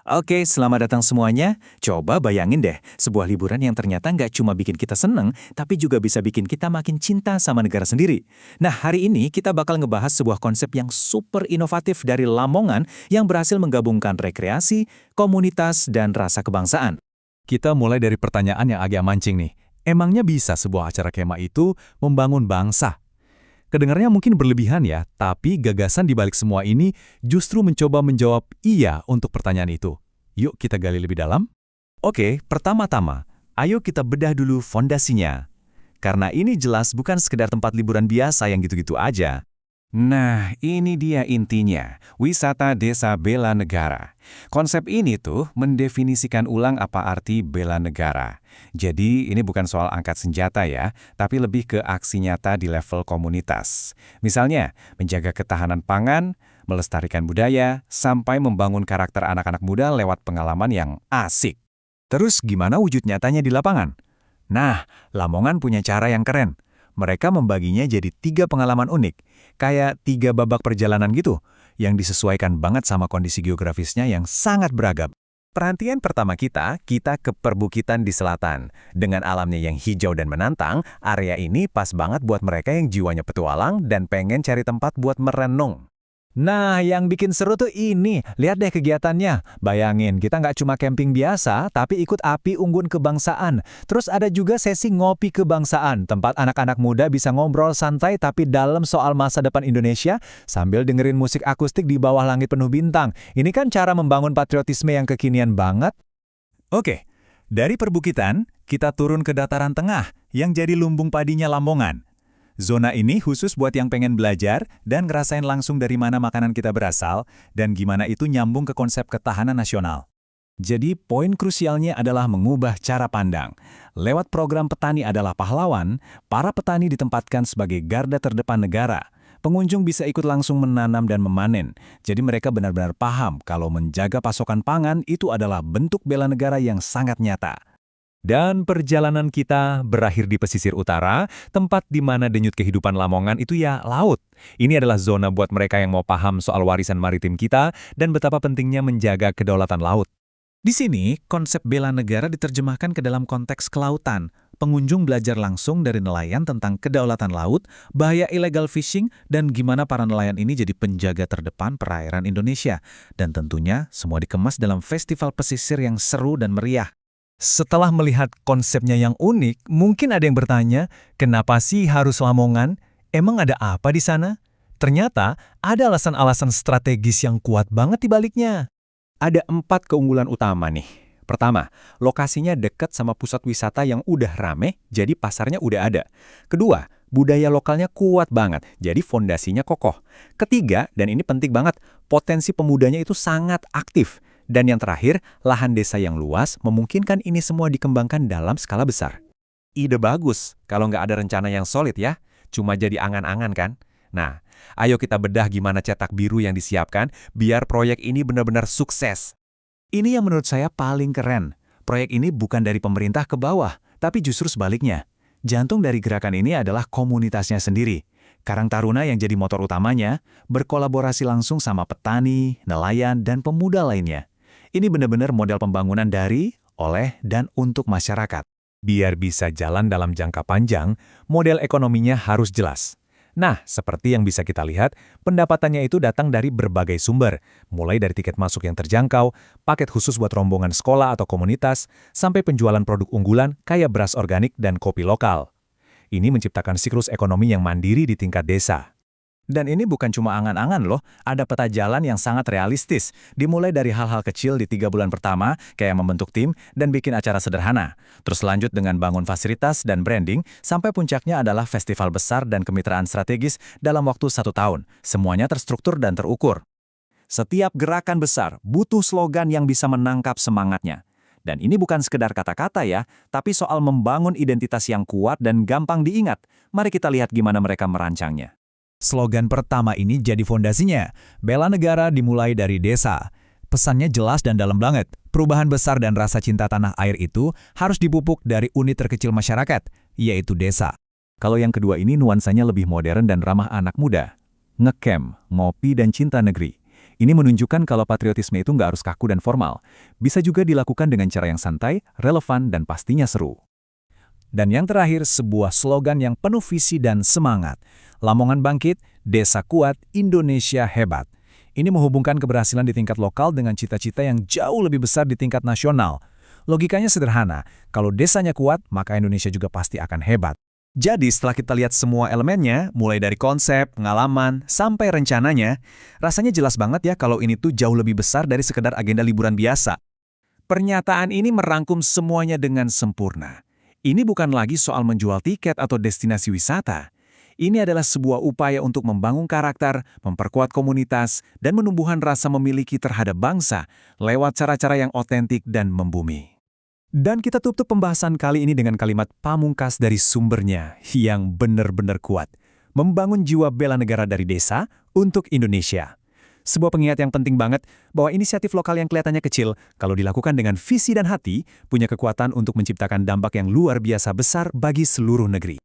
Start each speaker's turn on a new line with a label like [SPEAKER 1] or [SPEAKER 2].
[SPEAKER 1] Oke, selamat datang semuanya. Coba bayangin deh, sebuah liburan yang ternyata nggak cuma bikin kita seneng, tapi juga bisa bikin kita makin cinta sama negara sendiri. Nah, hari ini kita bakal ngebahas sebuah konsep yang super inovatif dari Lamongan yang berhasil menggabungkan rekreasi, komunitas, dan rasa kebangsaan.
[SPEAKER 2] Kita mulai dari pertanyaan yang agak mancing nih. Emangnya bisa sebuah acara kemah itu membangun bangsa? Kedengarannya mungkin berlebihan ya, tapi gagasan di balik semua ini justru mencoba menjawab iya untuk pertanyaan itu. Yuk kita gali lebih dalam.
[SPEAKER 1] Oke, pertama-tama, ayo kita bedah dulu fondasinya. Karena ini jelas bukan sekedar tempat liburan biasa yang gitu-gitu aja. Nah, ini dia intinya, wisata desa bela negara. Konsep ini tuh mendefinisikan ulang apa arti bela negara. Jadi ini bukan soal angkat senjata ya, tapi lebih ke aksi nyata di level komunitas. Misalnya, menjaga ketahanan pangan, melestarikan budaya, sampai membangun karakter anak-anak muda lewat pengalaman yang asik. Terus gimana wujud nyatanya di lapangan? Nah, Lamongan punya cara yang keren. Mereka membaginya jadi 3 pengalaman unik, kayak 3 babak perjalanan gitu, yang disesuaikan banget sama kondisi geografisnya yang sangat beragam. Perhatian pertama kita ke perbukitan di selatan. Dengan alamnya yang hijau dan menantang, area ini pas banget buat mereka yang jiwanya petualang dan pengen cari tempat buat merenung. Nah, yang bikin seru tuh ini. Lihat deh kegiatannya. Bayangin, kita nggak cuma camping biasa, tapi ikut api unggun kebangsaan. Terus ada juga sesi ngopi kebangsaan, tempat anak-anak muda bisa ngobrol santai tapi dalam soal masa depan Indonesia, sambil dengerin musik akustik di bawah langit penuh bintang. Ini kan cara membangun patriotisme yang kekinian banget. Oke, dari perbukitan, kita turun ke dataran tengah, yang jadi lumbung padinya Lamongan. Zona ini khusus buat yang pengen belajar dan ngerasain langsung dari mana makanan kita berasal dan gimana itu nyambung ke konsep ketahanan nasional. Jadi poin krusialnya adalah mengubah cara pandang. Lewat program Petani Adalah Pahlawan, para petani ditempatkan sebagai garda terdepan negara. Pengunjung bisa ikut langsung menanam dan memanen. Jadi mereka benar-benar paham kalau menjaga pasokan pangan itu adalah bentuk bela negara yang sangat nyata. Dan perjalanan kita berakhir di pesisir utara, tempat di mana denyut kehidupan Lamongan itu ya laut. Ini adalah zona buat mereka yang mau paham soal warisan maritim kita dan betapa pentingnya menjaga kedaulatan laut. Di sini, konsep bela negara diterjemahkan ke dalam konteks kelautan. Pengunjung belajar langsung dari nelayan tentang kedaulatan laut, bahaya illegal fishing, dan gimana para nelayan ini jadi penjaga terdepan perairan Indonesia. Dan tentunya, semua dikemas dalam festival pesisir yang seru dan meriah. Setelah melihat konsepnya yang unik, mungkin ada yang bertanya, kenapa sih harus Lamongan? Emang ada apa di sana? Ternyata ada alasan-alasan strategis yang kuat banget di baliknya. Ada 4 keunggulan utama nih. Pertama, lokasinya dekat sama pusat wisata yang udah rame, jadi pasarnya udah ada. Kedua, budaya lokalnya kuat banget, jadi fondasinya kokoh. Ketiga, dan ini penting banget, potensi pemudanya itu sangat aktif. Dan yang terakhir, lahan desa yang luas memungkinkan ini semua dikembangkan dalam skala besar. Ide bagus, kalau nggak ada rencana yang solid ya, cuma jadi angan-angan kan? Nah, ayo kita bedah gimana cetak biru yang disiapkan biar proyek ini benar-benar sukses. Ini yang menurut saya paling keren. Proyek ini bukan dari pemerintah ke bawah, tapi justru sebaliknya. Jantung dari gerakan ini adalah komunitasnya sendiri. Karang Taruna yang jadi motor utamanya, berkolaborasi langsung sama petani, nelayan, dan pemuda lainnya. Ini benar-benar model pembangunan dari, oleh, dan untuk masyarakat. Biar bisa jalan dalam jangka panjang, model ekonominya harus jelas. Nah, seperti yang bisa kita lihat, pendapatannya itu datang dari berbagai sumber, mulai dari tiket masuk yang terjangkau, paket khusus buat rombongan sekolah atau komunitas, sampai penjualan produk unggulan kayak beras organik dan kopi lokal. Ini menciptakan siklus ekonomi yang mandiri di tingkat desa. Dan ini bukan cuma angan-angan loh, ada peta jalan yang sangat realistis, dimulai dari hal-hal kecil di 3 bulan pertama, kayak membentuk tim dan bikin acara sederhana. Terus lanjut dengan bangun fasilitas dan branding, sampai puncaknya adalah festival besar dan kemitraan strategis dalam waktu 1 tahun. Semuanya terstruktur dan terukur. Setiap gerakan besar butuh slogan yang bisa menangkap semangatnya. Dan ini bukan sekedar kata-kata ya, tapi soal membangun identitas yang kuat dan gampang diingat. Mari kita lihat gimana mereka merancangnya. Slogan pertama ini jadi fondasinya. Bela negara dimulai dari desa. Pesannya jelas dan dalam banget. Perubahan besar dan rasa cinta tanah air itu harus dipupuk dari unit terkecil masyarakat, yaitu desa. Kalau yang kedua ini nuansanya lebih modern dan ramah anak muda. Ngecamp, ngopi dan cinta negeri.
[SPEAKER 2] Ini menunjukkan kalau patriotisme itu nggak harus kaku dan formal. Bisa juga dilakukan dengan cara yang santai, relevan, dan pastinya seru. Dan yang terakhir, sebuah slogan yang penuh visi dan semangat. Lamongan bangkit, desa kuat, Indonesia hebat. Ini menghubungkan keberhasilan di tingkat lokal dengan cita-cita yang jauh lebih besar di tingkat nasional. Logikanya sederhana, kalau desanya kuat, maka Indonesia juga pasti akan hebat.
[SPEAKER 1] Jadi setelah kita lihat semua elemennya, mulai dari konsep, pengalaman, sampai rencananya, rasanya jelas banget ya kalau ini tuh jauh lebih besar dari sekedar agenda liburan biasa.
[SPEAKER 2] Pernyataan ini merangkum semuanya dengan sempurna. Ini bukan lagi soal menjual tiket atau destinasi wisata. Ini adalah sebuah upaya untuk membangun karakter, memperkuat komunitas, dan menumbuhan rasa memiliki terhadap bangsa lewat cara-cara yang otentik dan membumi. Dan kita tutup pembahasan kali ini dengan kalimat pamungkas dari sumbernya yang benar-benar kuat. Membangun jiwa bela negara dari desa untuk Indonesia. Sebuah pengingat yang penting banget bahwa inisiatif lokal yang kelihatannya kecil, kalau dilakukan dengan visi dan hati, punya kekuatan untuk menciptakan dampak yang luar biasa besar bagi seluruh negeri.